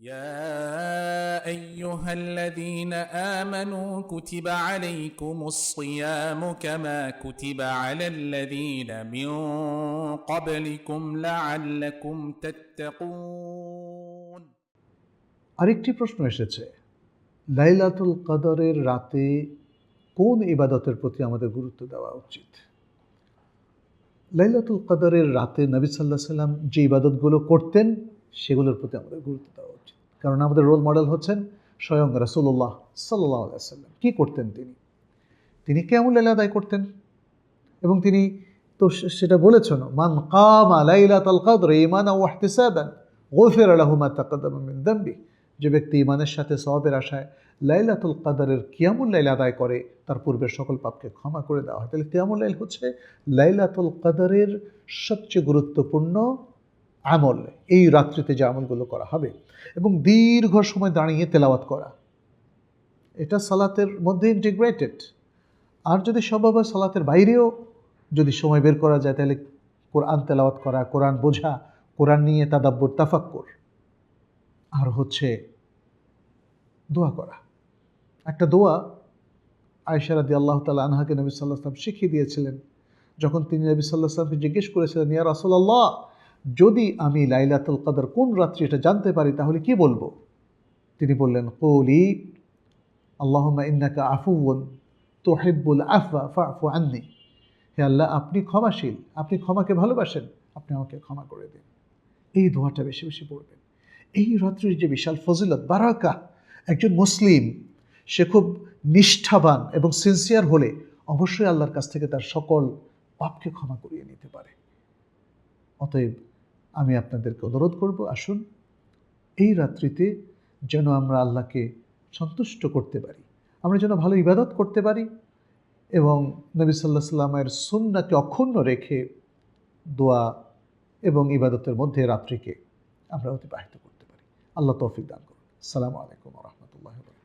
يا أيها الذين آمنوا كتب عليكم الصيام كما كتب على الذين من قبلكم لعلكم تتقون। আরেকটি প্রশ্ন এসেছে, লাইলাতুল কদরের রাতে কোন ইবাদতের প্রতি আমাদের গুরুত্ব দেওয়া উচিত? লাইলাতুল কদরের রাতে নবী সাল্লাল্লাহু আলাইহি সাল্লাম যে ইবাদতগুলো করতেন সেগুলোর প্রতি আমাদের গুরুত্ব দেওয়া উচিত, কারণ আমাদের রোল মডেল হচ্ছেন স্বয়ং রাসূলুল্লাহ সাল্লাল্লাহু আলাইহি সাল্লাম। কী করতেন তিনি কিয়ামুল লাইল আদায় করতেন, এবং তিনি তো সেটা বলেছেন, মান কামা লাইলাতুল কদর ঈমানান ওয়া ইহতিসাবান গুফিরা লাহু মা তাকাদ্দামা মিন যামবি। যে ব্যক্তি ঈমানের সাথে সওয়াবের আশায় লাইলাতুল কদরের কিয়ামুল লাইল আদায় করে, তার পূর্বের সকল পাপকে ক্ষমা করে দেওয়া হয়। তাহলে কিয়ামুল লাইল হচ্ছে লাইলাতুল কদরের সবচেয়ে গুরুত্বপূর্ণ আমল। এই রাত্রিতে যে আমলগুলো করা হবে এবং দীর্ঘ সময় দাঁড়িয়ে তেলাওয়াত করা, এটা সালাতের মধ্যে ইন্টিগ্রেটেড। আর যদি সম্ভব হয় সালাতের বাইরেও যদি সময় বের করা যায়, তাহলে কোরআন তেলাওয়াত করা, কোরআন বোঝা, কোরআন নিয়ে তাদাব্বুর তাফাক্কুর, আর হচ্ছে দোয়া করা। একটা দোয়া আয়েশা রাদিয়াল্লাহু তাআলা আনহাকে নবী সাল্লাল্লাহু আলাইহি ওয়াসাল্লাম শিখিয়ে দিয়েছিলেন। যখন তিনি নবী সাল্লাল্লাহু আলাইহি ওয়াসাল্লামকে জিজ্ঞেস করেছিলেন, ইয়া রাসূলুল্লাহ, যদি আমি লাইলাতুল কদর কোন রাত্রি এটা জানতে পারি তাহলে কি বলবো? তিনি বললেন, কুলি আল্লাহুম্মা ইন্নাকা আফুউন তুহিব্বুল আফওয়া ফা'ফু আন্নি। হে আল্লাহ, আপনি ক্ষমাশীল, আপনি ক্ষমাকে ভালোবাসেন, আপনি আমাকে ক্ষমা করে দিন। এই দোয়াটা বেশি বেশি পড়বেন। এই রাত্রির যে বিশাল ফজিলত, বারাকা, একজন মুসলিম সে খুব নিষ্ঠাবান এবং সিনসিয়ার হলে অবশ্যই আল্লাহর কাছ থেকে তার সকল পাপকে ক্ষমা করিয়ে নিতে পারে। অতএব আমি আপনাদেরকে অনুরোধ করব, আসুন এই রাত্রিতে যেন আমরা আল্লাহকে সন্তুষ্ট করতে পারি, আমরা যেন ভালো ইবাদত করতে পারি এবং নবী সাল্লাল্লাহু আলাইহি ওয়াসাল্লামের সুন্নাহকে অক্ষুণ্ণ রেখে দোয়া এবং ইবাদতের মধ্যে রাত্রিকে আমরা অতিবাহিত করতে পারি। আল্লাহ তৌফিক দান করুন। আসসালামু আলাইকুম ওয়া রাহমাতুল্লাহি ওয়া বারাকাতুহু।